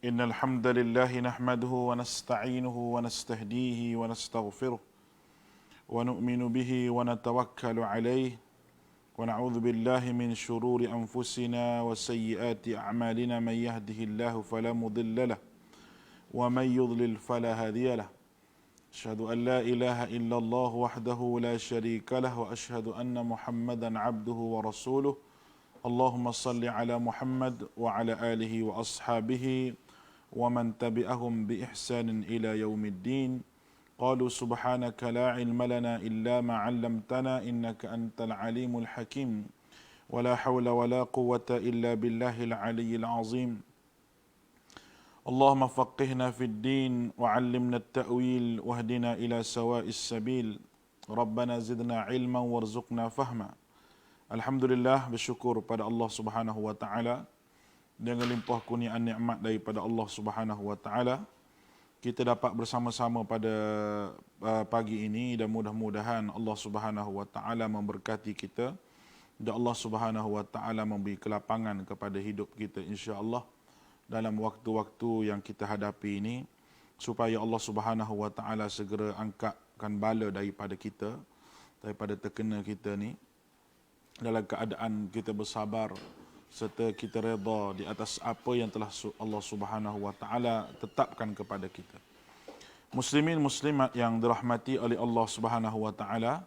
إن الحمد لله نحمده ونستعينه ونستهديه ونستغفره ونؤمن به ونتوكل عليه ونعوذ بالله من شرور أنفسنا وسيئات أعمالنا من يهده الله فلا مضل له ومن يضلل فلا هادي له أشهد أن لا إله إلا الله وحده لا شريك له وأشهد أن محمدا عبده ورسوله اللهم صل على محمد وعلى آله وأصحابه ومن تبعهم بإحسان إلى يوم الدين قالوا سبحانك لا علم لنا إلا ما علمتنا إنك أنت العليم الحكيم ولا حول ولا قوة إلا بالله العلي العظيم اللهم فقهنا في الدين وعلمنا التأويل واهدنا إلى سواء السبيل ربنا زدنا علما وارزقنا فهما. Alhamdulillah, bersyukur pada Allah Subhanahu wa taala dengan limpah kurniaan nikmat daripada Allah Subhanahu wa taala kita dapat bersama-sama pada pagi ini dan mudah-mudahan Allah Subhanahu wa taala memberkati kita dan Allah Subhanahu wa taala memberi kelapangan kepada hidup kita insya-Allah dalam waktu-waktu yang kita hadapi ini supaya Allah Subhanahu wa taala segera angkatkan bala daripada kita daripada terkena kita ni dalam keadaan kita bersabar serta kita redha di atas apa yang telah Allah Subhanahu wa taala tetapkan kepada kita. Muslimin muslimat yang dirahmati oleh Allah Subhanahu wa taala,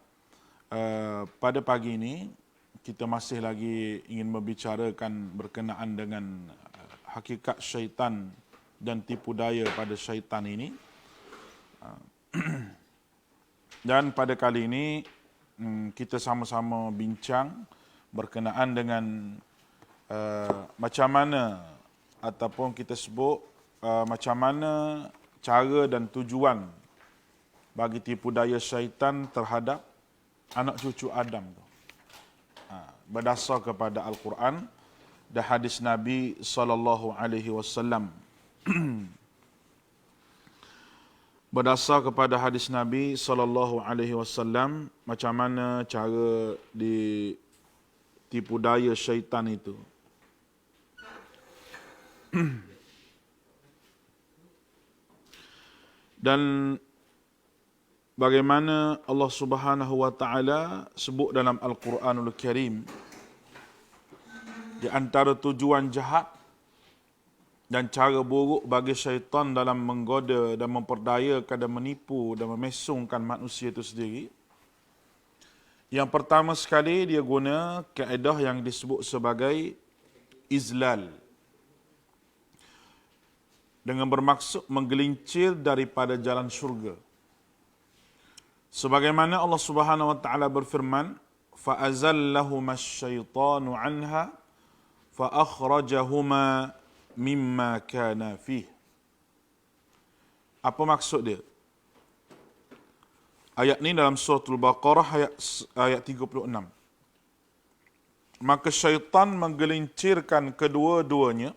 pada pagi ini kita masih lagi ingin membicarakan berkenaan dengan hakikat syaitan dan tipu daya pada syaitan ini. Dan pada kali ini kita sama-sama bincang berkenaan dengan macam mana ataupun kita sebut macam mana cara dan tujuan bagi tipu daya syaitan terhadap anak cucu Adam tu. Berdasar kepada Al-Quran dan hadis Nabi sallallahu alaihi wasallam. Berdasar kepada hadis Nabi sallallahu alaihi wasallam macam mana cara ditipu daya syaitan itu. Dan bagaimana Allah Subhanahu wa taala sebut dalam Al-Quranul Karim di antara tujuan jahat dan cara buruk bagi syaitan dalam menggoda dan memperdayakan dan menipu dan memesongkan manusia itu sendiri. Yang pertama sekali dia guna kaedah yang disebut sebagai izlal. Dengan bermaksud menggelincir daripada jalan syurga. Sebagaimana Allah Subhanahu wa taala berfirman, fa azallahuma asyaitanu anha fa akhrajahuma mimma kana fih. Apa maksud dia? Ayat ni dalam surah Al-Baqarah ayat 36. Maka syaitan menggelincirkan kedua-duanya,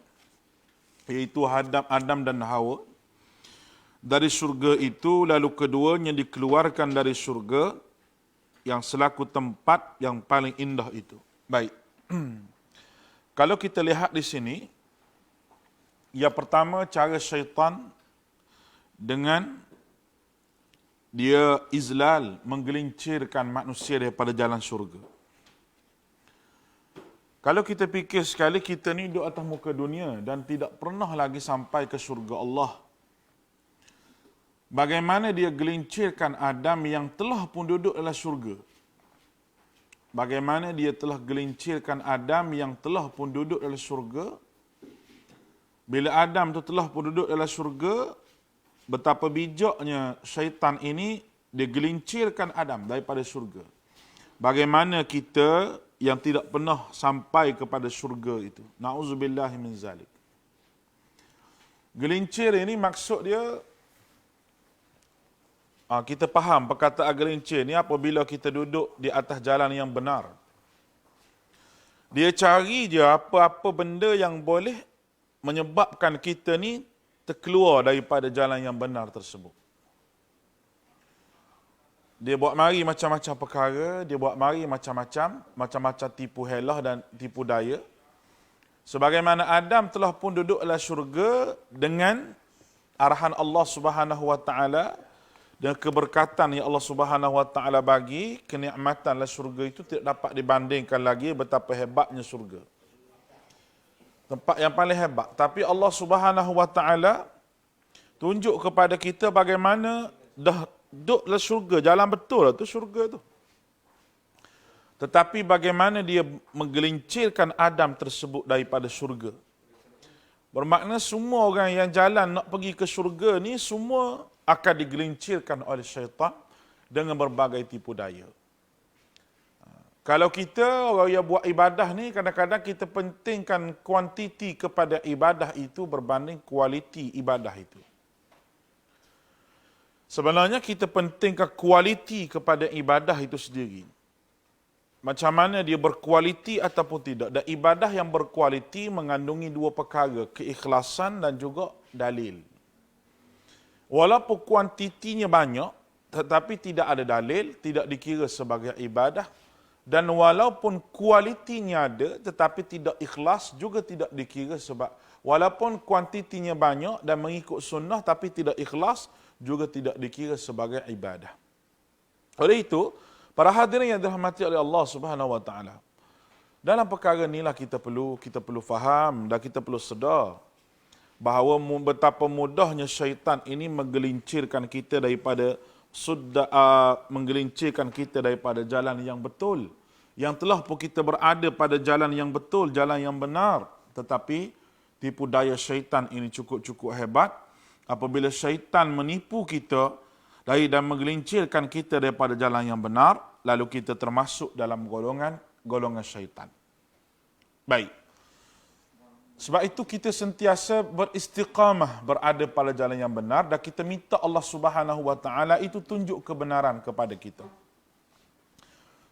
iaitu Adam dan Hawa, dari syurga itu, lalu keduanya dikeluarkan dari syurga yang selaku tempat yang paling indah itu. Baik. Kalau kita lihat di sini, yang pertama cara syaitan dengan dia izlal, menggelincirkan manusia daripada jalan syurga. Kalau kita fikir sekali, kita ni duduk atas muka dunia dan tidak pernah lagi sampai ke syurga Allah. Bagaimana dia gelincirkan Adam yang telah pun duduk dalam syurga? Bagaimana dia telah gelincirkan Adam yang telah pun duduk dalam syurga? Bila Adam tu telah pun duduk dalam syurga, betapa bijaknya syaitan ini, dia gelincirkan Adam daripada syurga. Bagaimana kita yang tidak pernah sampai kepada syurga itu. Na'udzubillahi min zalik. Gelincir ini maksud dia, kita faham perkataan gelincir ni apabila kita duduk di atas jalan yang benar. Dia cari je apa-apa benda yang boleh menyebabkan kita ni terkeluar daripada jalan yang benar tersebut. Dia buat mari macam-macam perkara, dia buat mari macam-macam tipu helah dan tipu daya Sebagaimana Adam telah pun duduk dalam syurga dengan arahan Allah Subhanahu wa taala dan keberkatan yang Allah Subhanahu wa taala bagi, kenikmatan dalam syurga itu tidak dapat dibandingkan lagi betapa hebatnya syurga. Tempat yang paling hebat. Tapi Allah Subhanahu wa taala tunjuk kepada kita bagaimana dah duduk dalam syurga, jalan betul lah tu syurga tu. Tetapi bagaimana dia menggelincirkan Adam tersebut daripada syurga. Bermakna semua orang yang jalan nak pergi ke syurga ni semua akan digelincirkan oleh syaitan dengan berbagai tipu daya. Kalau kita orang yang buat ibadah ni, kadang-kadang kita pentingkan kuantiti kepada ibadah itu berbanding kualiti ibadah itu. Sebenarnya kita pentingkan kualiti kepada ibadah itu sendiri. Macam mana dia berkualiti ataupun tidak. Dan ibadah yang berkualiti mengandungi dua perkara, keikhlasan dan juga dalil. Walaupun kuantitinya banyak, tetapi tidak ada dalil, tidak dikira sebagai ibadah. Dan walaupun kualitinya ada, tetapi tidak ikhlas, juga tidak dikira sebab walaupun kuantitinya banyak dan mengikut sunnah, tapi tidak ikhlas, juga tidak dikira sebagai ibadah. Oleh itu, para hadirin yang dirahmati oleh Allah Subhanahu wa taala, dalam perkara inilah kita perlu faham dan kita perlu sedar bahawa betapa mudahnya syaitan ini menggelincirkan kita daripada menggelincirkan kita daripada jalan yang betul. Yang telah pun kita berada pada jalan yang betul, jalan yang benar. Tetapi tipu daya syaitan ini cukup-cukup hebat. Apabila syaitan menipu kita dan menggelincirkan kita daripada jalan yang benar, lalu kita termasuk dalam golongan syaitan. Baik. Sebab itu kita sentiasa beristiqamah berada pada jalan yang benar dan kita minta Allah Subhanahu wa taala itu tunjuk kebenaran kepada kita.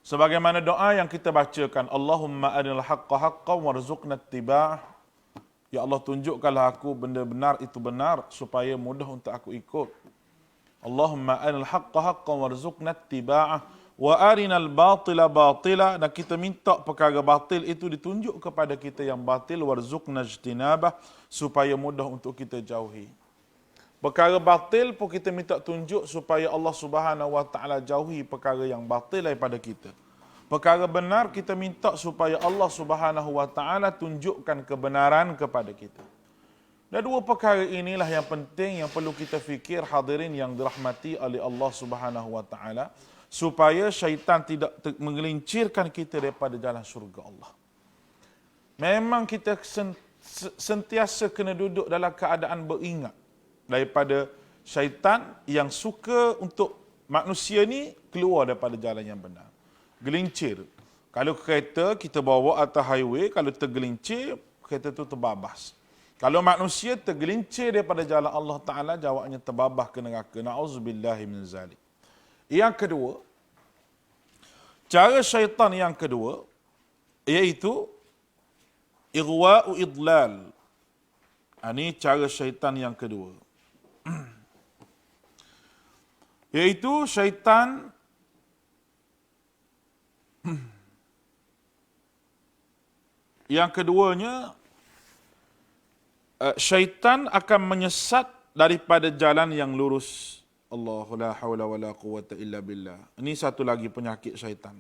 Sebagaimana doa yang kita bacakan, Allahumma arinal haqqa haqqan warzuqna ittiba'ah. Ya Allah, tunjukkanlah aku benda benar itu benar supaya mudah untuk aku ikut. Allahumma arinal haqqa haqqan warzuqna ittiba'ah wa arinal batila batila, dan kita minta perkara batil itu ditunjuk kepada kita yang batil, warzuqna ijtinabah, supaya mudah untuk kita jauhi. Perkara batil pun kita minta tunjuk supaya Allah Subhanahu wa taala jauhi perkara yang batil daripada kita. Perkara benar kita minta supaya Allah Subhanahu wa taala tunjukkan kebenaran kepada kita. Dan dua perkara inilah yang penting yang perlu kita fikir, hadirin yang dirahmati oleh Allah Subhanahu wa taala, supaya syaitan tidak menggelincirkan kita daripada jalan syurga Allah. Memang kita sentiasa kena duduk dalam keadaan beringat daripada syaitan yang suka untuk manusia ni keluar daripada jalan yang benar. Gelincir. Kalau kereta kita bawa atas highway, kalau tergelincir, kereta tu terbabas. Kalau manusia tergelincir daripada jalan Allah Ta'ala, jawabnya terbabas ke neraka. Na'udzubillahi min zalik. Yang kedua, cara syaitan yang kedua, iaitu ighwa'u idlal. Ini cara syaitan yang kedua. Iaitu syaitan yang keduanya, syaitan akan menyesat daripada jalan yang lurus. Allahu la hawla wa la quwata illa billah. Ini satu lagi penyakit syaitan.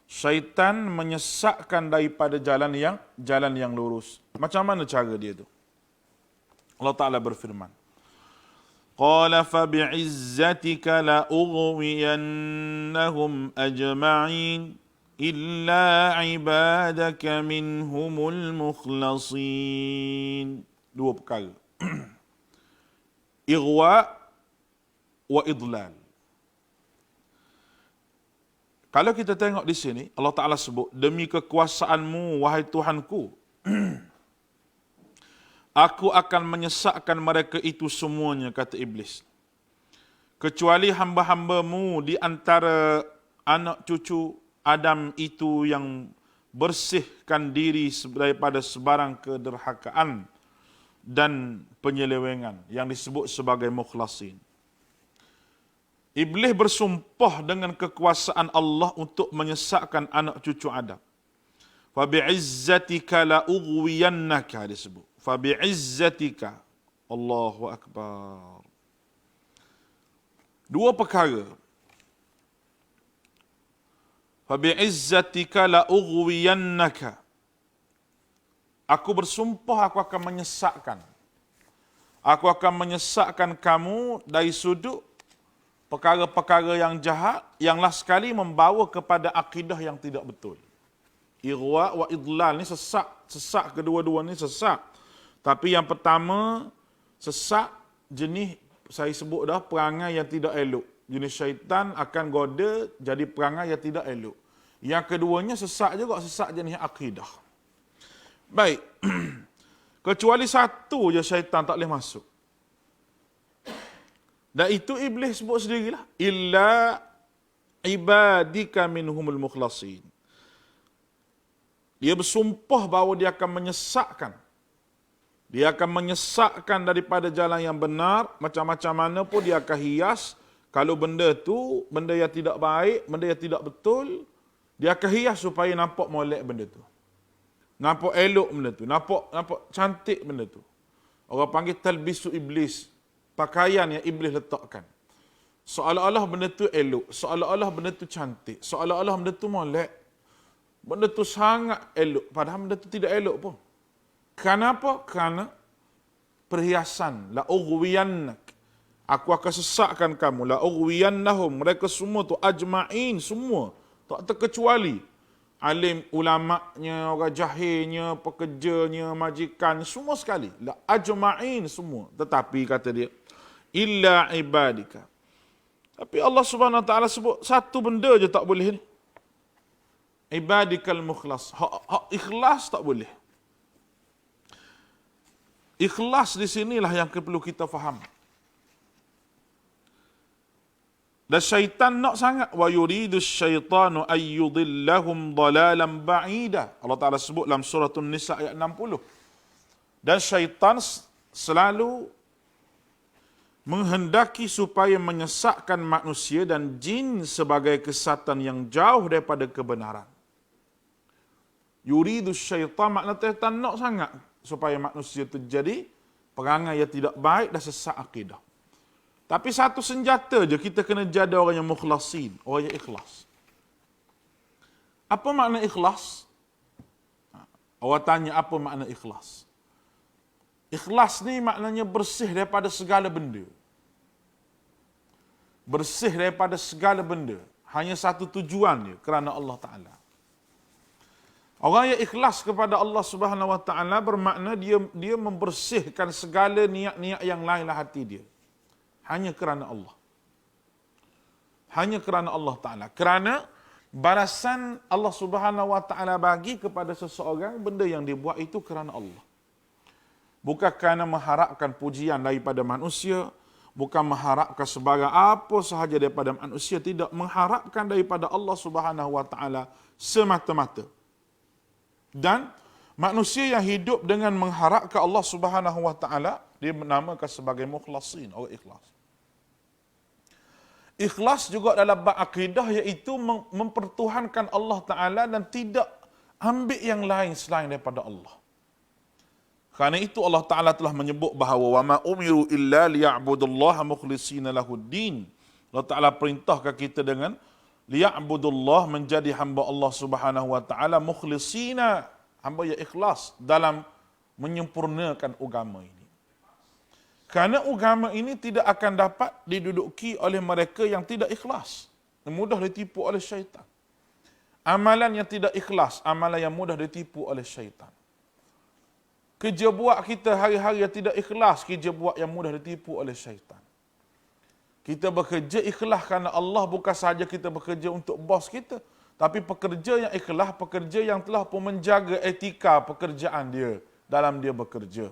Syaitan menyesatkan daripada jalan yang lurus. Macam mana cara dia tu? Allah Ta'ala berfirman, Qala fabi'izzatika la ughwiyannahum ajma'in illa ibadaka minhumul mukhlasin. Dua perkara. Ighwa wa idlal. Kalau kita tengok di sini, Allah Ta'ala sebut, demi kekuasaanmu, wahai Tuhanku, aku akan menyesatkan mereka itu semuanya, kata Iblis. Kecuali hamba-hambamu di antara anak cucu Adam itu yang bersihkan diri daripada sebarang kederhakaan dan penyelewengan yang disebut sebagai mukhlasin. Iblis bersumpah dengan kekuasaan Allah untuk menyesatkan anak cucu Adam. Fabi'izzatika la ughwiyannaka disebut. Fabi'izzatika. Allahu akbar. Dua perkara. Fabi'izzatika la ughwiyannaka. Aku bersumpah aku akan menyesatkan. Aku akan menyesatkan kamu dari sudut perkara-perkara yang jahat yang last sekali membawa kepada akidah yang tidak betul. Irwa wa idlal ni sesat. Sesat kedua-dua ni sesat. Tapi yang pertama, sesat jenis saya sebut dah perangai yang tidak elok. Jenis syaitan akan goda jadi perangai yang tidak elok. Yang keduanya sesat juga, sesat jenis akidah. Baik. Kecuali satu je syaitan tak boleh masuk. Dan itu iblis sebut sendirilah. Illa ibadika minhumul mukhlasin. Dia bersumpah bahawa dia akan menyesatkan. Dia akan menyesatkan daripada jalan yang benar. Macam-macam mana pun dia akan hias. Kalau benda tu, benda yang tidak baik, benda yang tidak betul, dia akan hias supaya nampak molek benda tu. Nampak elok benda tu. Nampak cantik benda tu. Orang panggil talbisu iblis. Pakaian yang iblis letakkan. Seolah-olah benda tu elok. Seolah-olah benda tu cantik. Seolah-olah benda tu molek. Benda tu sangat elok. Padahal benda tu tidak elok pun. Kenapa? Kerana perhiasan. La ughwiyannak. Aku akan sesatkan kamu. La ughwiyannahum. Mereka semua tu ajma'in. Semua. Tak terkecuali. Alim ulama'nya, orang jahilnya, pekerjanya, majikan. Semua sekali. La ajma'in semua. Tetapi kata dia. Illa ibadika. Tapi Allah Subhanahu Wa Taala sebut satu benda je tak boleh ni. Ibadikal mukhlas. Hak ikhlas tak boleh. Ikhlas di sinilah yang perlu kita faham. Dan syaitan nak sangat. Wa yuridu syaitanu ayyudillahum dalalan ba'ida. Allah Ta'ala sebut dalam surah An-Nisa ayat 60. Dan syaitan selalu menghendaki supaya menyesatkan manusia dan jin sebagai kesatan yang jauh daripada kebenaran. Yuridu syaitan, makna syaitan nak sangat supaya manusia itu jadi perangai yang tidak baik dan sesat akidah. Tapi satu senjata je, kita kena jadi orang yang mukhlasin, orang yang ikhlas. Apa makna ikhlas? Orang tanya apa makna ikhlas? Ikhlas ni maknanya bersih daripada segala benda. Bersih daripada segala benda. Hanya satu tujuan dia, kerana Allah Ta'ala. Orang yang ikhlas kepada Allah Subhanahu Wa Ta'ala bermakna dia membersihkan segala niat-niat yang lain dalam hati dia. Hanya kerana Allah. Hanya kerana Allah Ta'ala. Kerana balasan Allah Subhanahu Wa Ta'ala bagi kepada seseorang, benda yang dia buat itu kerana Allah. Bukan kerana mengharapkan pujian daripada manusia, bukan mengharapkan sebarang apa sahaja daripada manusia, tidak, mengharapkan daripada Allah Subhanahu Wa Ta'ala semata-mata. Dan manusia yang hidup dengan mengharapkan Allah Subhanahu Wa Ta'ala, dia menamakan sebagai mukhlasin, orang ikhlas. Ikhlas juga dalam bab akidah, iaitu mempertuhankan Allah Ta'ala dan tidak ambil yang lain selain daripada Allah. Kerana itu Allah Ta'ala telah menyebut bahawa وَمَا أُمِرُوا إِلَّا لِيَعْبُدُ اللَّهَ مُخْلِصِينَ لَهُ الدِّينَ. Allah Ta'ala perintahkan kita dengan liya'budullah, menjadi hamba Allah Subhanahu Wa Ta'ala, mukhlisina, hamba yang ikhlas dalam menyempurnakan agama ini. Kerana agama ini tidak akan dapat diduduki oleh mereka yang tidak ikhlas. Mudah ditipu oleh syaitan. Amalan yang tidak ikhlas, amalan yang mudah ditipu oleh syaitan. Kerja buat kita hari-hari yang tidak ikhlas, kerja buat yang mudah ditipu oleh syaitan. Kita bekerja ikhlas kerana Allah, bukan sahaja kita bekerja untuk bos kita, tapi pekerja yang ikhlas, pekerja yang telah pun menjaga etika pekerjaan dia dalam dia bekerja.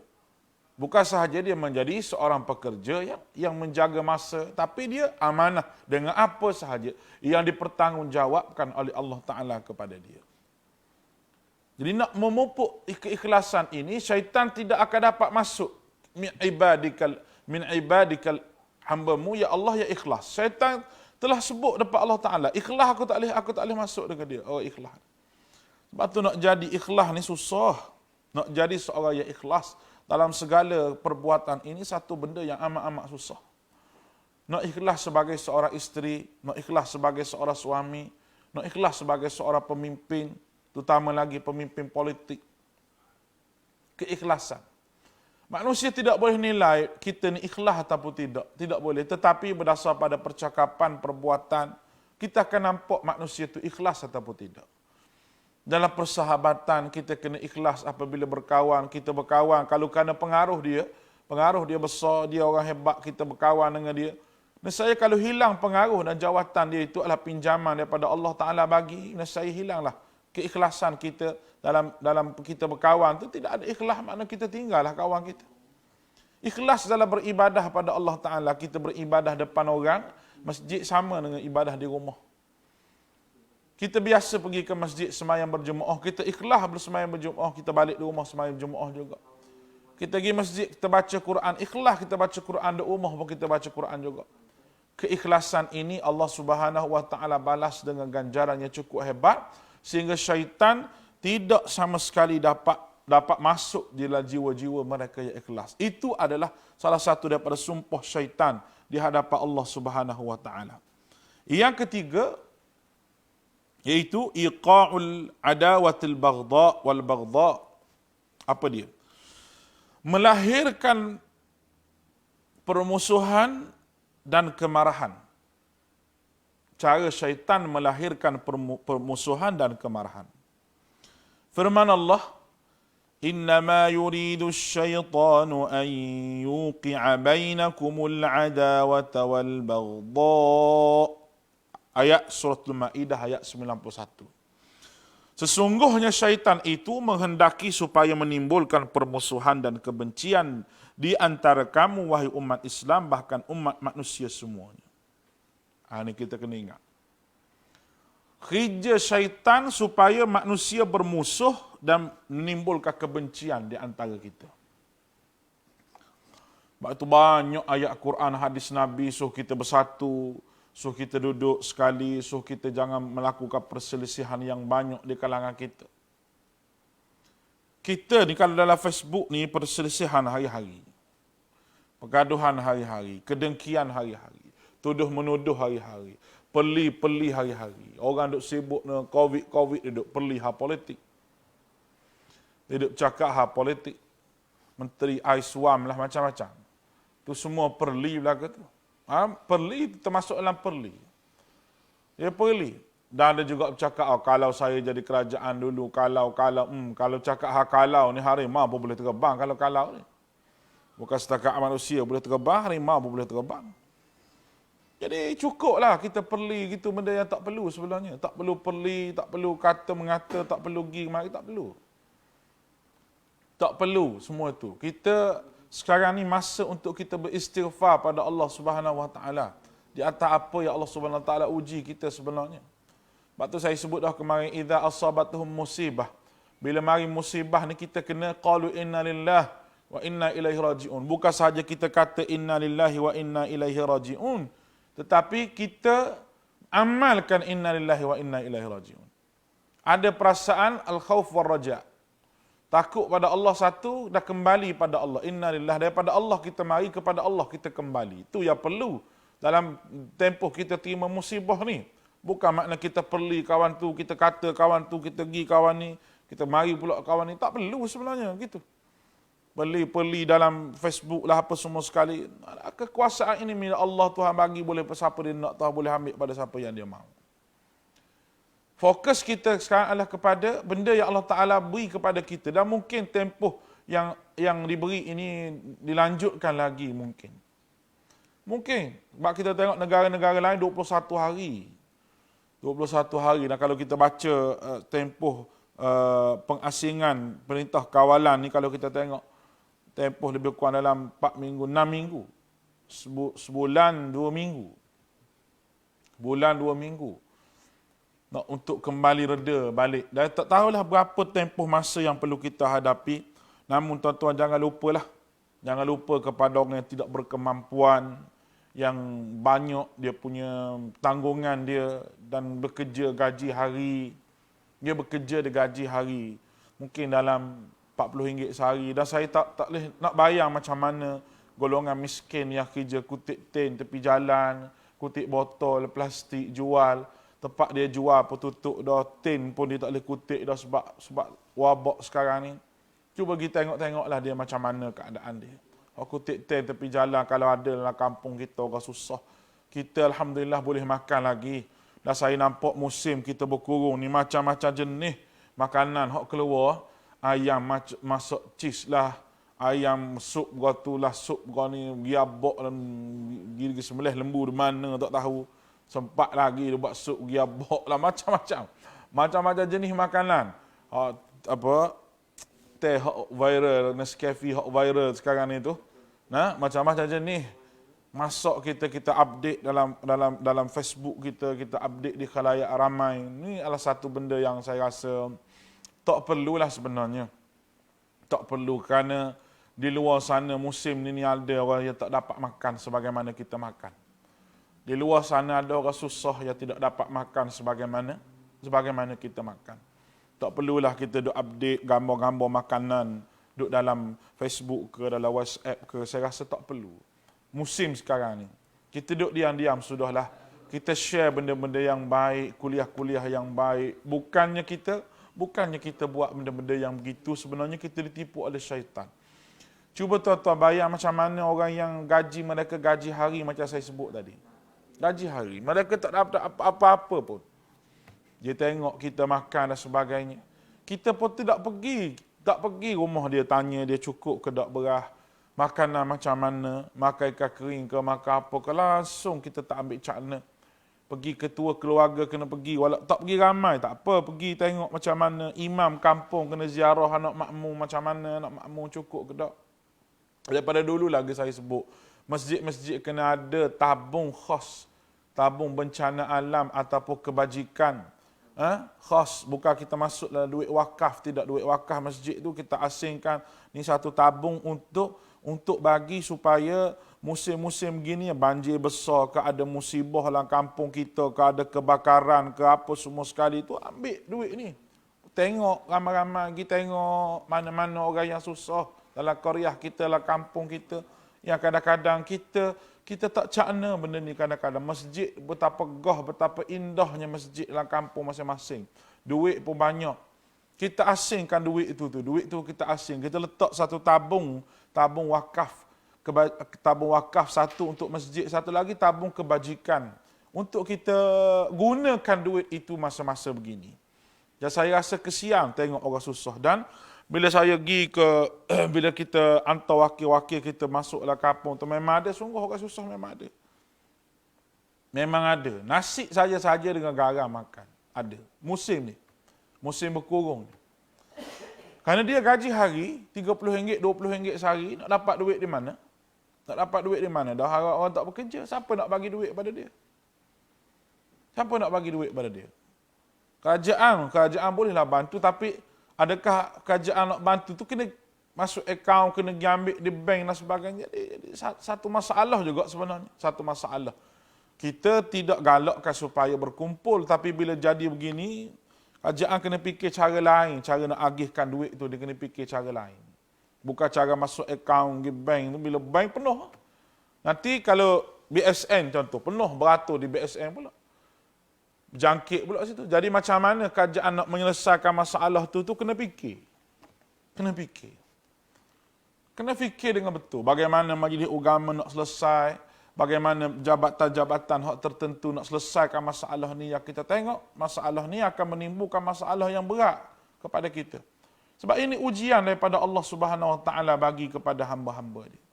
Bukan sahaja dia menjadi seorang pekerja yang menjaga masa, tapi dia amanah dengan apa sahaja yang dipertanggungjawabkan oleh Allah Ta'ala kepada dia. Jadi nak memupuk keikhlasan ini, syaitan tidak akan dapat masuk min ibadikal hamba-Mu ya Allah ya ikhlas. Syaitan telah sebut depan Allah Ta'ala, ikhlas aku tak boleh masuk dengan dia. Oh ikhlas. Sebab tu nak jadi ikhlas ni susah. Nak jadi seorang yang ikhlas dalam segala perbuatan ini satu benda yang amat-amat susah. Nak ikhlas sebagai seorang isteri, nak ikhlas sebagai seorang suami, nak ikhlas sebagai seorang pemimpin, terutama lagi pemimpin politik. Keikhlasan. Manusia tidak boleh nilai kita ni ikhlas ataupun tidak. Tidak boleh. Tetapi berdasar pada percakapan, perbuatan, kita akan nampak manusia itu ikhlas ataupun tidak. Dalam persahabatan, kita kena ikhlas apabila berkawan. Kita berkawan, kalau kerana pengaruh dia besar, dia orang hebat, kita berkawan dengan dia. Nescaya kalau hilang pengaruh dan jawatan dia itu adalah pinjaman daripada Allah Ta'ala bagi, nescaya hilanglah keikhlasan kita dalam kita berkawan tu. Tidak ada ikhlas, makna kita tinggallah kawan kita. Ikhlas dalam beribadah pada Allah Ta'ala, kita beribadah depan orang, masjid sama dengan ibadah di rumah. Kita biasa pergi ke masjid semayang berjemaah, kita ikhlas bersemayang berjemaah, kita balik di rumah semayang berjemaah juga. Kita pergi masjid, kita baca Quran, ikhlas kita baca Quran di rumah pun kita baca Quran juga. Keikhlasan ini Allah Subhanahu wa Ta'ala balas dengan ganjaran yang cukup hebat, sehingga syaitan tidak sama sekali dapat masuk dalam jiwa-jiwa mereka yang ikhlas. Itu adalah salah satu daripada sumpah syaitan di hadapan Allah Subhanahu wa Ta'ala. Yang ketiga, iaitu iqa'ul adawatil baghdha wal baghdha. Apa dia? Melahirkan permusuhan dan kemarahan. Cara syaitan melahirkan permusuhan dan kemarahan. Firman Allah, "Innama yuridu asy-syaitanu an yuqi'a bainakumul 'adawata wal baghdha." Ayat surah Al-Maidah ayat 91. Sesungguhnya syaitan itu menghendaki supaya menimbulkan permusuhan dan kebencian di antara kamu, wahai umat Islam, bahkan umat manusia semuanya. Ini kita kena ingat. Kerja syaitan supaya manusia bermusuh dan menimbulkan kebencian di antara kita. Sebab itu banyak ayat Quran, hadis Nabi suruh kita bersatu, suruh kita duduk sekali, suruh kita jangan melakukan perselisihan yang banyak di kalangan kita. Kita ni kalau dalam Facebook ni perselisihan hari-hari. Pergaduhan hari-hari, kedengkian hari-hari, tuduh-menuduh hari-hari, peli hari-hari. Orang duk sibuk dengan COVID, duduk peli hal politik. Dia duk cakap hal politik. Menteri Aiswam lah macam-macam. Tu semua perli belaka tu. Perli termasuk dalam perli. Dia perli. Dan ada juga bercakap, kalau saya jadi kerajaan dulu, kalau cakap kalau ni harimau pun boleh terbang kalau ni. Bukan setakat manusia boleh terbang, harimau pun boleh terbang. Jadi cukuplah kita perli gitu benda yang tak perlu sebenarnya. Tak perlu perli, tak perlu kata mengata, tak perlu pergi mari, tak perlu. Tak perlu semua itu. Kita sekarang ni masa untuk kita beristighfar pada Allah Subhanahu Wa Taala di atas apa yang Allah Subhanahu Wa Taala uji kita sebenarnya. Sebab tu saya sebut dah kemarin, idza asabatuhum musibah. Bila mari musibah ni kita kena qalu inna lillahi wa inna ilaihi raji'un. Bukan sahaja kita kata inna lillahi wa inna ilaihi raji'un, tetapi kita amalkan inna lillahi wa inna ilaihi raji'un. Ada perasaan al-khauf wal raja'. Takut pada Allah satu, dah kembali pada Allah. Inna lillahi, daripada Allah kita mari, kepada Allah kita kembali. Itu yang perlu dalam tempoh kita terima musibah ni. Bukan makna kita perli kawan tu, kita kata kawan tu, kita pergi kawan ni, kita mari pula kawan ni. Tak perlu sebenarnya gitu. Perli dalam Facebook lah apa semua sekali. Kekuasaan ini milik Allah, Tuhan bagi, boleh siapa dia nak tahu, boleh ambil pada siapa yang dia mahu. Fokus kita sekarang adalah kepada benda yang Allah Ta'ala beri kepada kita. Dan mungkin tempoh yang diberi ini dilanjutkan lagi mungkin. Mungkin. Sebab kita tengok negara-negara lain 21 hari. 21 hari. Dan kalau kita baca tempoh pengasingan perintah kawalan ni, kalau kita tengok tempoh lebih kurang dalam 4 minggu, 6 minggu. Sebulan 2 minggu. Bulan 2 minggu. Nak untuk kembali reda balik. Dan tak tahulah berapa tempoh masa yang perlu kita hadapi. Namun tuan-tuan jangan lupalah. Jangan lupa kepada orang yang tidak berkemampuan, yang banyak dia punya tanggungan dia dan bekerja gaji hari. Dia bekerja, dia gaji hari mungkin dalam RM40 sehari. Dan saya tak boleh nak bayang macam mana golongan miskin yang kerja kutip tin tepi jalan, kutip botol plastik jual. Tempat dia jual pun tutup dah, tin pun dia tak boleh kutip dah sebab wabak sekarang ni. Cuba kita tengok-tengoklah dia macam mana keadaan dia. Aku kutip tin tepi jalan kalau ada dalam kampung kita orang susah. Kita alhamdulillah boleh makan lagi. Dan saya nampak musim kita berkurung ni macam-macam jenis makanan hok keluar. Ayam masak cheese lah, ayam sup tu lah, sup ni giabok dan gigi sembelih lembu di mana tak tahu. Sempat lagi dia buat sup giabok lah, macam-macam. Macam-macam jenis makanan. Apa teh hok viral, Nescafe hok viral sekarang ni tu. Nah, macam-macam jenis masak kita update dalam Facebook kita update di khalayak ramai. Ini adalah satu benda yang saya rasa tak perlulah sebenarnya. Tak perlu kerana di luar sana musim ni ada orang yang tak dapat makan sebagaimana kita makan. Di luar sana ada orang susah yang tidak dapat makan sebagaimana kita makan. Tak perlulah kita duk update gambar-gambar makanan duk dalam Facebook ke dalam WhatsApp ke, saya rasa tak perlu. Musim sekarang ni. Kita duk diam-diam sudahlah. Kita share benda-benda yang baik, kuliah-kuliah yang baik. Bukannya kita buat benda-benda yang begitu, sebenarnya kita ditipu oleh syaitan. Cuba tuan-tuan bayang macam mana orang yang mereka gaji hari macam saya sebut tadi. Gaji hari. Mereka tak dapat apa-apa pun. Dia tengok kita makan dan sebagainya. Kita pun tak pergi rumah dia tanya dia cukup ke tak beras. Makanan macam mana, makan ikan kering ke, makan apa ke, langsung kita tak ambil cakna. Pergi ketua keluarga kena pergi, walau tak pergi ramai, tak apa, pergi tengok macam mana, imam kampung kena ziarah anak makmum macam mana, anak makmum cukup ke tak. Daripada dulu lagi saya sebut, masjid-masjid kena ada tabung khas, tabung bencana alam ataupun kebajikan. Khas, bukan kita masuk dalam duit wakaf, tidak, duit wakaf masjid tu kita asingkan, ni satu tabung untuk bagi supaya musim-musim begini banjir besar ke, ada musibah dalam kampung kita ke, ada kebakaran ke apa semua sekali tu, ambil duit ni. Tengok ramai-ramai pergi tengok mana-mana orang yang susah dalam qaryah kita, dalam kampung kita, yang kadang-kadang kita tak cakna benda ni. Kadang-kadang masjid betapa gah, betapa indahnya masjid dalam kampung masing-masing. Duit pun banyak. Kita asingkan duit itu tu. Duit tu kita asing. Kita letak satu tabung wakaf. Tabung wakaf satu untuk masjid, satu lagi tabung kebajikan. Untuk kita gunakan duit itu masa-masa begini. Dan saya rasa kesian tengok orang susah. Dan bila saya pergi bila kita hantar wakil-wakil kita masuk dalam kampung tu, memang ada sungguh orang susah, memang ada. Memang ada. Nasi saja-saja dengan garam makan. Ada. Musim ni. Musim berkurung ni. Kerana dia gaji hari, RM30, RM20 sehari, nak dapat duit di mana? Nak dapat duit di mana? Dah harap orang tak bekerja, siapa nak bagi duit pada dia? Siapa nak bagi duit pada dia? Kerajaan bolehlah bantu, tapi adakah kerajaan nak bantu tu kena masuk akaun, kena ambil di bank dan sebagainya. Jadi satu masalah juga sebenarnya. Satu masalah. Kita tidak galakkan supaya berkumpul, tapi bila jadi begini, kerajaan kena fikir cara lain, cara nak agihkan duit tu dia kena fikir cara lain. Bukan cara masuk akaun di bank tu, bila bank penuh. Nanti kalau BSN contoh, penuh beratur di BSN pula. Jangkit pula situ. Jadi macam mana kerajaan nak menyelesaikan masalah tu kena fikir. Kena fikir. Kena fikir dengan betul. Bagaimana majlis agama nak selesai, bagaimana jabatan-jabatan hak tertentu nak selesaikan masalah ni, yang kita tengok masalah ni akan menimbulkan masalah yang berat kepada kita. Sebab ini ujian daripada Allah Subhanahu Wa Taala bagi kepada hamba-hamba dia.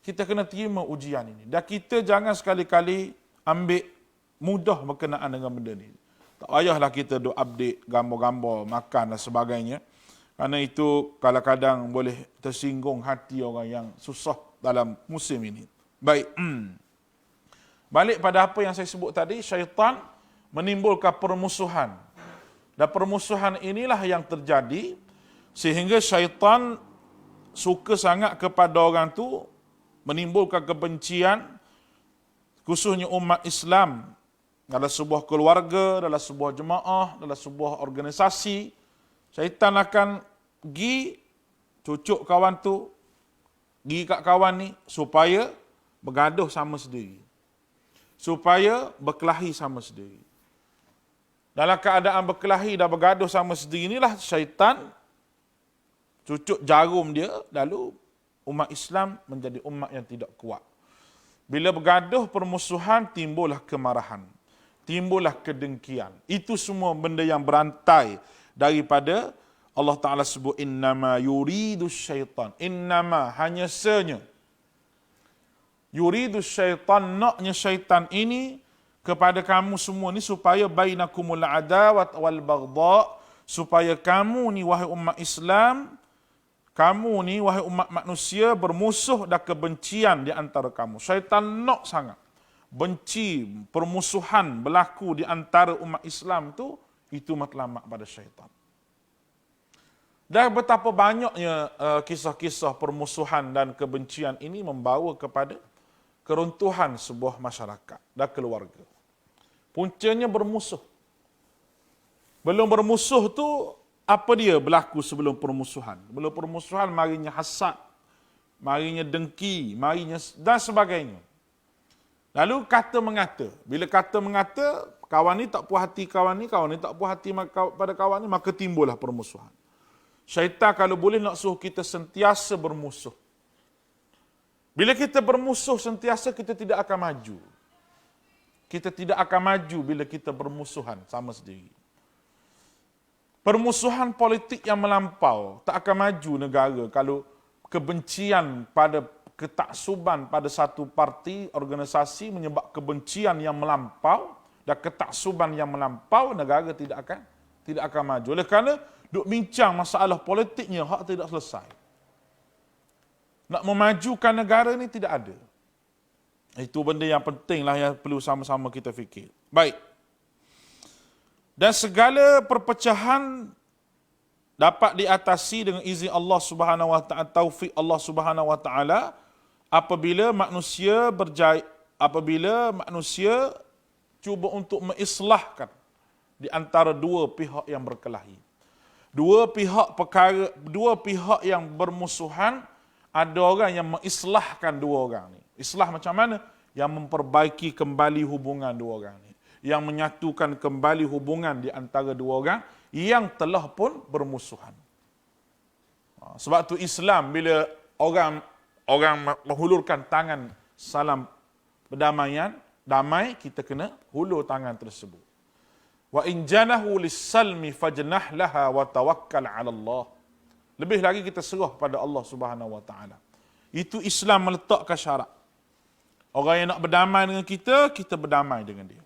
Kita kena terima ujian ini. Dan kita jangan sekali-kali ambil mudah berkenaan dengan benda ni. Tak payahlah kita duk update gambar-gambar makan dan sebagainya. Kerana itu kadang-kadang boleh tersinggung hati orang yang susah dalam musim ini. Baik. Balik pada apa yang saya sebut tadi, syaitan menimbulkan permusuhan. Dan permusuhan inilah yang terjadi sehingga syaitan suka sangat kepada orang tu, menimbulkan kebencian, khususnya umat Islam dalam sebuah keluarga, dalam sebuah jemaah, dalam sebuah organisasi, syaitan akan pergi cucuk kawan tu, pergi kat kawan ni supaya bergaduh sama sendiri. Supaya berkelahi sama sendiri. Dalam keadaan berkelahi dan bergaduh sama sendiri inilah syaitan cucuk jarum dia, lalu umat Islam menjadi umat yang tidak kuat. Bila bergaduh permusuhan, timbullah kemarahan, timbullah kedengkian. Itu semua benda yang berantai daripada Allah Ta'ala sebut innama yuridu syaitan. Innama, hanya senya. Yuridu syaitan, naknya syaitan ini kepada kamu semua ni supaya bainakumul adawat wal baghdha, supaya kamu ni wahai umat Islam, kamu ni wahai umat manusia bermusuh dan kebencian di antara kamu. Syaitan nak sangat benci, permusuhan berlaku di antara umat Islam tu, itu matlamat pada syaitan. Dan betapa banyaknya kisah-kisah permusuhan dan kebencian ini membawa kepada keruntuhan sebuah masyarakat dan keluarga. Puncanya bermusuh. Belum bermusuh tu, apa dia berlaku sebelum permusuhan? Sebelum permusuhan, marinya hasad, marinya dengki, marinya dan sebagainya. Lalu kata mengata. Bila kata mengata, kawan ni tak puas hati kawan ni tak puas hati pada kawan ni, maka timbullah permusuhan. Syaitan kalau boleh nak suruh kita sentiasa bermusuh. Bila kita bermusuh sentiasa, kita tidak akan maju. Kita tidak akan maju bila kita bermusuhan sama sendiri. Permusuhan politik yang melampau tak akan maju negara kalau kebencian pada ketaksuban pada satu parti, organisasi menyebab kebencian yang melampau dan ketaksuban yang melampau, negara tidak akan maju. Oleh kerana duk bincang masalah politiknya hak tidak selesai. Nak memajukan negara ni tidak ada. Itu benda yang pentinglah yang perlu sama-sama kita fikir. Baik. Dan segala perpecahan dapat diatasi dengan izin Allah Subhanahu Wa Taala, taufik Allah Subhanahu Wa Taala, apabila manusia cuba untuk mengislahkan di antara dua pihak yang berkelahi. Dua pihak yang bermusuhan, ada orang yang mengislahkan dua orang ni. Islah macam mana? Yang memperbaiki kembali hubungan dua orang ni. Yang menyatukan kembali hubungan di antara dua orang yang telah pun bermusuhan. Sebab tu Islam bila orang menghulurkan tangan salam perdamaian, damai, kita kena hulur tangan tersebut. Wa in janahu lis-salmi fajnah laha wa tawakkal 'ala Allah. Lebih lagi kita serah pada Allah Subhanahu Wa Taala. Itu Islam meletakkan syarat. Orang yang nak berdamai dengan kita, kita berdamai dengan dia.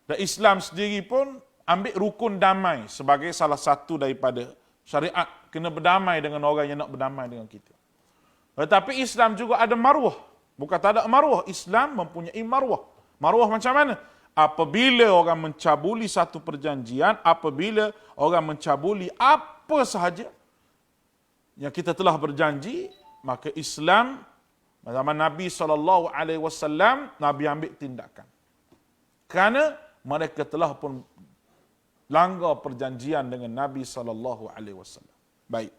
Dan Islam sendiri pun ambil rukun damai sebagai salah satu daripada syariat. Kena berdamai dengan orang yang nak berdamai dengan kita. Tetapi Islam juga ada maruah. Bukan tak ada maruah. Islam mempunyai maruah. Maruah macam mana? Apabila orang mencabuli satu perjanjian, apabila orang mencabuli apa sahaja yang kita telah berjanji, maka Islam zaman Nabi SAW, Nabi ambil tindakan. Kerana mereka telah pun langgar perjanjian dengan Nabi SAW. Baik.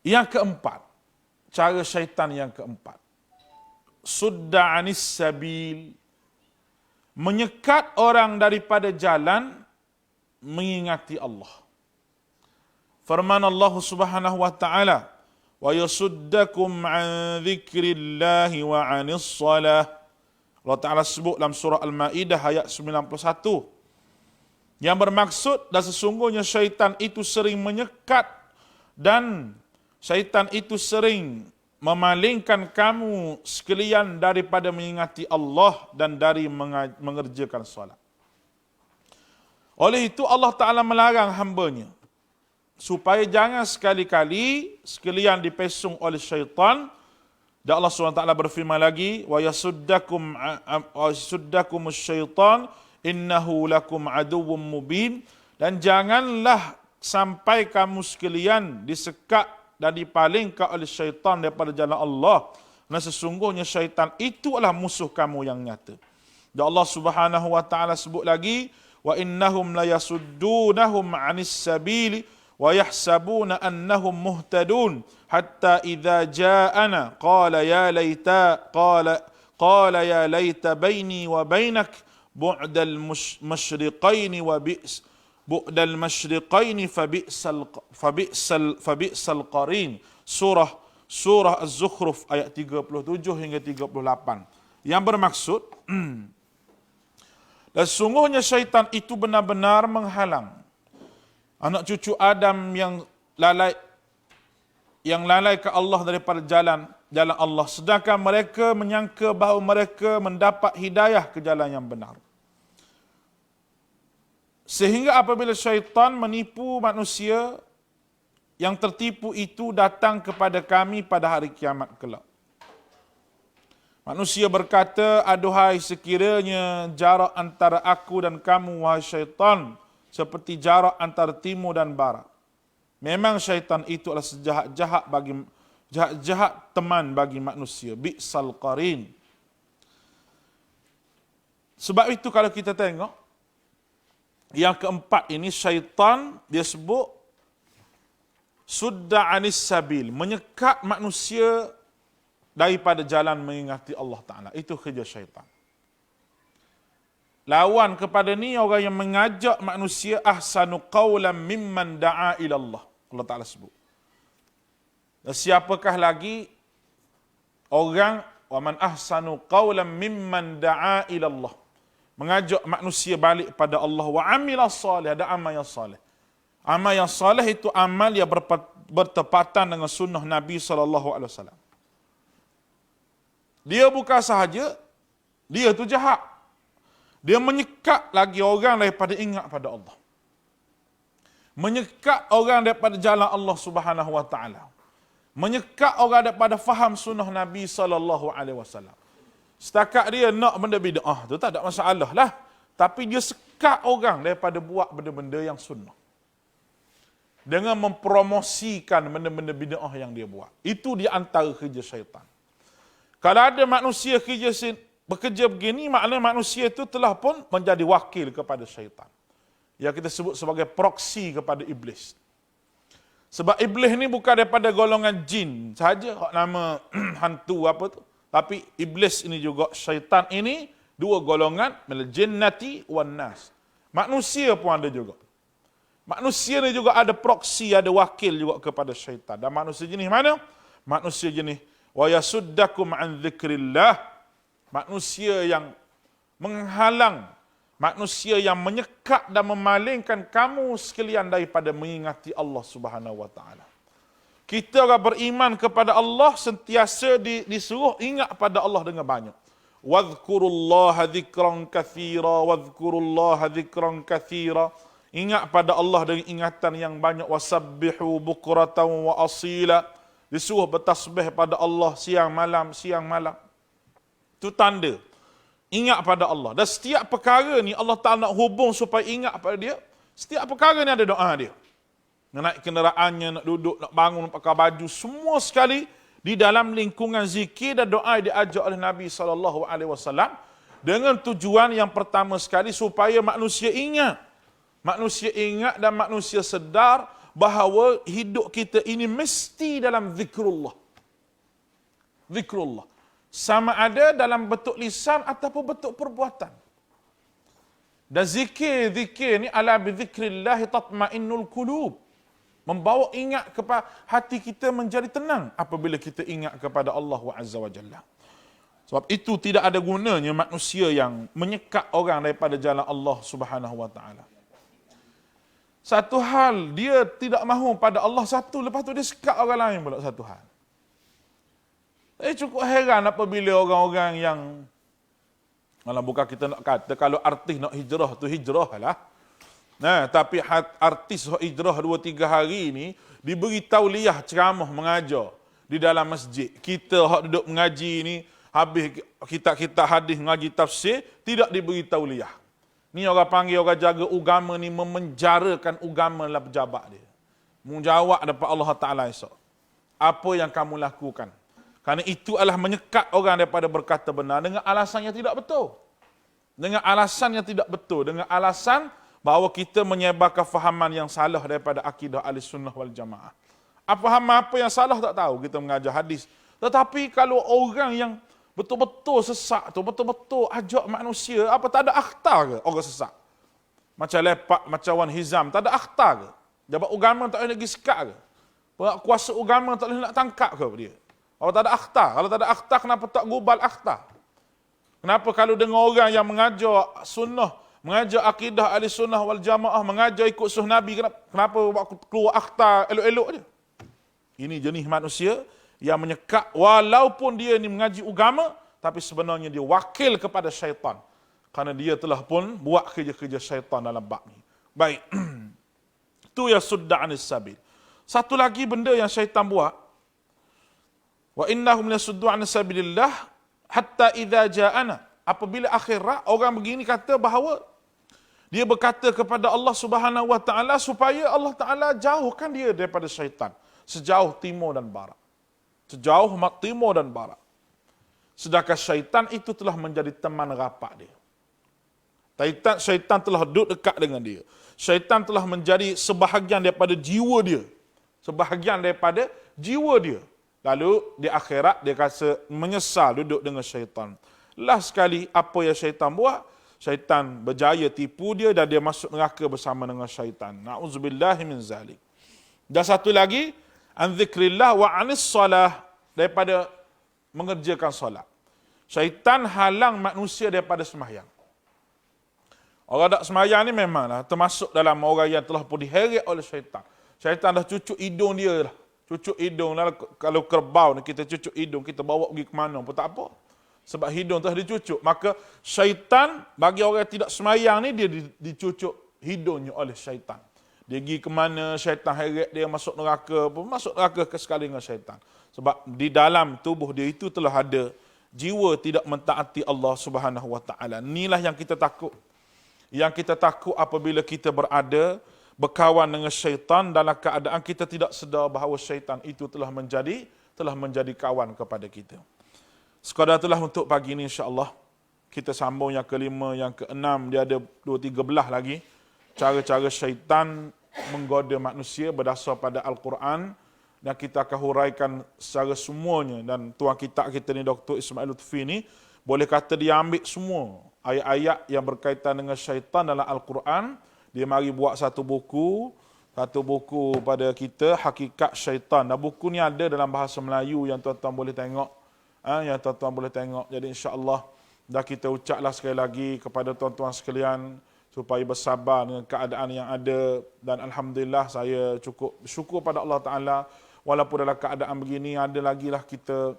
Yang keempat, cara syaitan yang keempat. Sudda anis sabil. Menyekat orang daripada jalan mengingati Allah. Firman Allah Subhanahu wa taala, wa yasuddakum an dzikrillahi wa anis salah. Allah Taala sebut dalam surah Al-Maidah ayat 91. Yang bermaksud, dan sesungguhnya syaitan itu sering menyekat dan syaitan itu sering memalingkan kamu sekalian daripada mengingati Allah dan dari mengerjakan solat. Oleh itu Allah Ta'ala melarang hambanya supaya jangan sekali-kali sekalian dipesong oleh syaitan. Dan Allah SWT berfirman lagi, wa yasuddakum syaitan innahu lakum aduwwum mubin. Dan janganlah sampai kamu sekalian disekat dan dipalingkan oleh syaitan daripada jalan Allah, Dan sesungguhnya syaitan itu adalah musuh kamu yang nyata. Dan Allah Subhanahu wa taala sebut lagi, wa innahum la yasuddunahum 'anis sabili wa yahsabuna annahum muhtadun hatta idza ja'ana qala ya laita baini wa bainak bu'dal masyriqaini wa bu'dal masyriqaini fabi'sal qarin. Surah Az-Zukhruf ayat 37 hingga 38. Yang bermaksud dan sungguhnya syaitan itu benar-benar menghalang anak cucu Adam yang lalai ke Allah daripada jalan Allah, sedangkan mereka menyangka bahawa mereka mendapat hidayah ke jalan yang benar. Sehingga apabila syaitan menipu manusia, yang tertipu itu datang kepada kami pada hari kiamat kelak. Manusia berkata, aduhai sekiranya jarak antara aku dan kamu, wahai syaitan, seperti jarak antara timur dan barat. Memang syaitan itu adalah sejahat-jahat teman bagi manusia. Bi'sal qarin. Sebab itu kalau kita tengok, yang keempat ini syaitan, dia sebut sudda anis sabil, menyekat manusia daripada jalan mengingati Allah Ta'ala. Itu kerja syaitan. Lawan kepada ni orang yang mengajak manusia ahsanu qawlan mimman da'a ilallah. Allah Ta'ala sebut. Dan siapakah lagi orang wa man ahsanu qawlan mimman da'a ilallah, mengajak manusia balik pada Allah, wa amila salih, ada amal yang salih. Amal yang salih itu amal yang bertepatan dengan sunnah Nabi SAW. Dia bukan sahaja, dia tu jahat. Dia menyekat lagi orang daripada ingat pada Allah. Menyekat orang daripada jalan Allah Subhanahu wa taala. Menyekat orang daripada faham sunnah Nabi SAW. Setakat dia nak benda bid'ah, tu tak ada masalah lah. Tapi dia sekat orang daripada buat benda-benda yang sunnah, dengan mempromosikan benda-benda bid'ah yang dia buat. Itu di antara kerja syaitan. Kalau ada manusia bekerja begini, maknanya manusia itu telah pun menjadi wakil kepada syaitan. Yang kita sebut sebagai proksi kepada iblis. Sebab iblis ni bukan daripada golongan jin sahaja, nama hantu apa tu. Tapi iblis ini juga, syaitan ini, dua golongan, minal jinnati wan nas. Manusia pun ada juga. Manusia ni juga ada proksi, ada wakil juga kepada syaitan. Dan manusia jenis mana? Manusia jenis wa yasuddakum an dzikrillah. Manusia yang menghalang, manusia yang menyekat dan memalingkan kamu sekalian daripada mengingati Allah Subhanahu wa taala. Kita orang beriman kepada Allah sentiasa disuruh ingat pada Allah dengan banyak. Wadhkurullaha dzikran katsira, wadhkurullaha dzikran katsira. Ingat pada Allah dengan ingatan yang banyak. Wasabbihu bukratan wa asila. Disuruh bertasbih pada Allah siang malam. Itu tanda ingat pada Allah. Dan setiap perkara ni Allah Ta'ala nak hubung supaya ingat pada dia. Setiap perkara ni ada doa dia. Nak naik kenderaannya, nak duduk, nak bangun, nak pakai baju, semua sekali di dalam lingkungan zikir dan doa yang diajar oleh Nabi SAW, dengan tujuan yang pertama sekali supaya manusia ingat. Manusia ingat dan manusia sedar bahawa hidup kita ini mesti dalam zikrullah. Zikrullah. Sama ada dalam bentuk lisan ataupun bentuk perbuatan. Dan zikir ni ala bi zikrillah tatma'innul qulub. Membawa ingat kepada hati kita menjadi tenang apabila kita ingat kepada Allah Azza wa Jalla. Sebab itu tidak ada gunanya manusia yang menyekat orang daripada jalan Allah Subhanahu wa taala. Satu hal dia tidak mahu pada Allah satu, lepas tu dia sekat orang lain pula satu hal. Saya cukup heran apabila orang-orang yang, malah bukan kita nak kata kalau artis nak hijrah tu hijrah lah. Nah, tapi artis hijrah 2-3 hari ni diberi tauliah ceramah mengajar di dalam masjid. Kita hak duduk mengaji ni, habis kita hadis mengaji tafsir, tidak diberi tauliah. Ni orang panggil orang jaga agama ni memenjarakan agama dalam pejabat dia. Menjawab dapat Allah Ta'ala esok. Apa yang kamu lakukan? Kerana itu adalah menyekat orang daripada berkata benar dengan alasan yang tidak betul. Dengan alasan yang tidak betul. Dengan alasan bahawa kita menyebarkan fahaman yang salah daripada akidah Ahlussunnah wal Jamaah. Fahaman apa yang salah tak tahu, kita mengajar hadis. Tetapi kalau orang yang betul-betul sesak tu, betul-betul ajak manusia, apa tak ada akhtar ke orang sesak? Macam lepak, macam Wan Hizam, tak ada akhtar ke? Jabat agama tak boleh lagi sekat ke? Kuasa agama tak boleh nak tangkap ke dia? Kalau tak ada akhtar, kalau tak ada akhtar, kenapa tak gubal akhtar? Kenapa kalau dengar orang yang mengajar sunnah, mengajar akidah Ahlussunnah wal Jamaah, mengajar ikut sunnah Nabi, kenapa keluar akhtar elok-elok dia? Ini jenis manusia yang menyekat walaupun dia ni mengaji agama, tapi sebenarnya dia wakil kepada syaitan. Kerana dia telah pun buat kerja-kerja syaitan dalam bab ni. Baik. Itu ya sudda anis sabil. Satu lagi benda yang syaitan buat. Wa innahum yasuddu anis sabilillah hatta idza ja'ana. Apabila akhirat orang begini kata bahawa dia berkata kepada Allah Subhanahu wa taala supaya Allah Taala jauhkan dia daripada syaitan sejauh timur dan barat. Sejauh timur dan barat. Sedangkan syaitan itu telah menjadi teman rapat dia. Syaitan telah duduk dekat dengan dia. Syaitan telah menjadi sebahagian daripada jiwa dia. Sebahagian daripada jiwa dia. Lalu di akhirat dia rasa menyesal duduk dengan syaitan. Last sekali apa yang syaitan buat? Syaitan berjaya tipu dia dan dia masuk neraka bersama dengan syaitan. Na'udzubillahi min zalik. Dan satu lagi, an zikrillah wa anis salah, daripada mengerjakan solat. Syaitan halang manusia daripada sembahyang. Orang tak sembahyang ni memanglah termasuk dalam orang yang telah pun diheret oleh syaitan. Syaitan dah cucuk hidung dia dah. Cucuk hidung, kalau kerbau ni kita cucuk hidung, kita bawa pergi ke mana pun tak apa. Sebab hidung telah dicucuk. Maka syaitan, bagi orang yang tidak sembahyang ni, dia dicucuk hidungnya oleh syaitan. Dia pergi ke mana, syaitan heret dia masuk neraka pun, masuk neraka ke sekali dengan syaitan. Sebab di dalam tubuh dia itu telah ada jiwa tidak mentaati Allah Subhanahu wa taala. Inilah yang kita takut. Yang kita takut apabila kita berada berkawan dengan syaitan dalam keadaan kita tidak sedar bahawa syaitan itu telah menjadi kawan kepada kita. Sekadar itulah untuk pagi ini insya-Allah. Kita sambung yang kelima, yang keenam, dia ada 2-3 belah lagi. Cara-cara syaitan menggoda manusia berdasar pada Al-Quran, dan kita akan huraikan secara semuanya. Dan tuan kitab kita ni, Dr. Ismail Lutfi ni, boleh kata dia ambil semua ayat-ayat yang berkaitan dengan syaitan dalam Al-Quran. Dia mari buat satu buku pada kita, Hakikat Syaitan. Dan buku ni ada dalam bahasa Melayu yang tuan-tuan boleh tengok. Jadi insya-Allah, dah kita ucaplah sekali lagi kepada tuan-tuan sekalian supaya bersabar dengan keadaan yang ada. Dan Alhamdulillah saya cukup bersyukur pada Allah Ta'ala, walaupun dalam keadaan begini ada lagi lah kita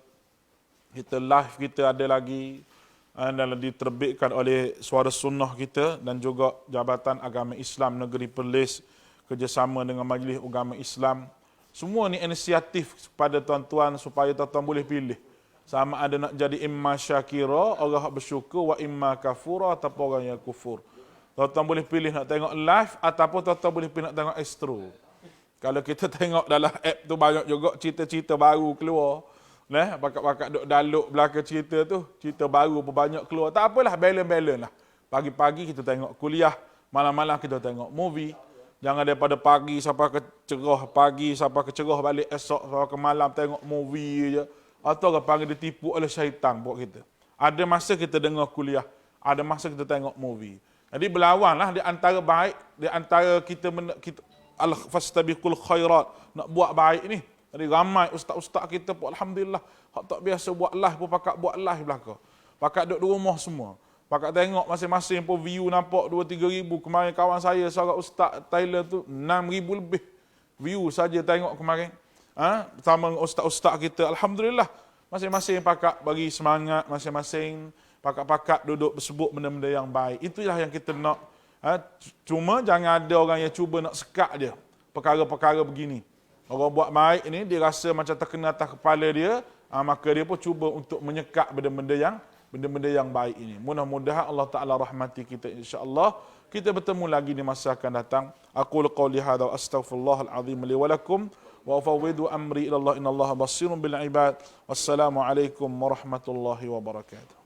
live kita ada lagi, dan diterbitkan oleh Suara Sunnah kita dan juga Jabatan Agama Islam Negeri Perlis kerjasama dengan Majlis Agama Islam. Semua ni inisiatif kepada tuan-tuan supaya tuan-tuan boleh pilih. Sama ada nak jadi imma syakira, orang yang bersyukur, wa imma kafura, ataupun orang yang kufur. Tuan-tuan boleh pilih nak tengok live ataupun tuan-tuan boleh pilih nak tengok extra. Kalau kita tengok dalam app tu banyak juga cerita-cerita baru keluar. Bakat-bakat duk daluk belakang cerita tu, cerita baru pun banyak keluar. Tak apalah, balance lah. Pagi-pagi kita tengok kuliah, malam-malam kita tengok movie. Jangan daripada pagi sampai ke cerah, pagi sampai ke cerah balik esok sampai ke malam tengok movie je. Atau orang panggil ditipu oleh syaitan buat kita. Ada masa kita dengar kuliah, ada masa kita tengok movie. Jadi berlawanlah di antara baik, di antara kita al-fastabiqul khairat, nak buat baik ni. Jadi ramai ustaz-ustaz kita pun alhamdulillah, hak tak biasa buat live pun pakat buat live belaka. Pakat duduk di rumah semua. Pakat tengok masing-masing pun view nampak 2-3 ribu. Kemarin kawan saya seorang ustaz Thailand tu 6,000 lebih view saja tengok kemarin. Bersama dengan ustaz-ustaz kita, alhamdulillah. Masing-masing pakat bagi semangat, masing-masing pakat-pakat duduk bersebut benda-benda yang baik. Itulah yang kita nak. Cuma jangan ada orang yang cuba nak sekat dia perkara-perkara begini. Orang buat baik ini, dia rasa macam terkena atas kepala dia, maka dia pun cuba untuk menyekat benda-benda yang baik ini. Mudah-mudahan Allah Ta'ala rahmati kita insya-Allah. Kita bertemu lagi di masa akan datang. Aqulu qawli hadha wa astaghfirullahal azim li wa lakum wa ufawwidu amri ila Allah innallaha basirun bil ibad. Wassalamu alaikum warahmatullahi wabarakatuh.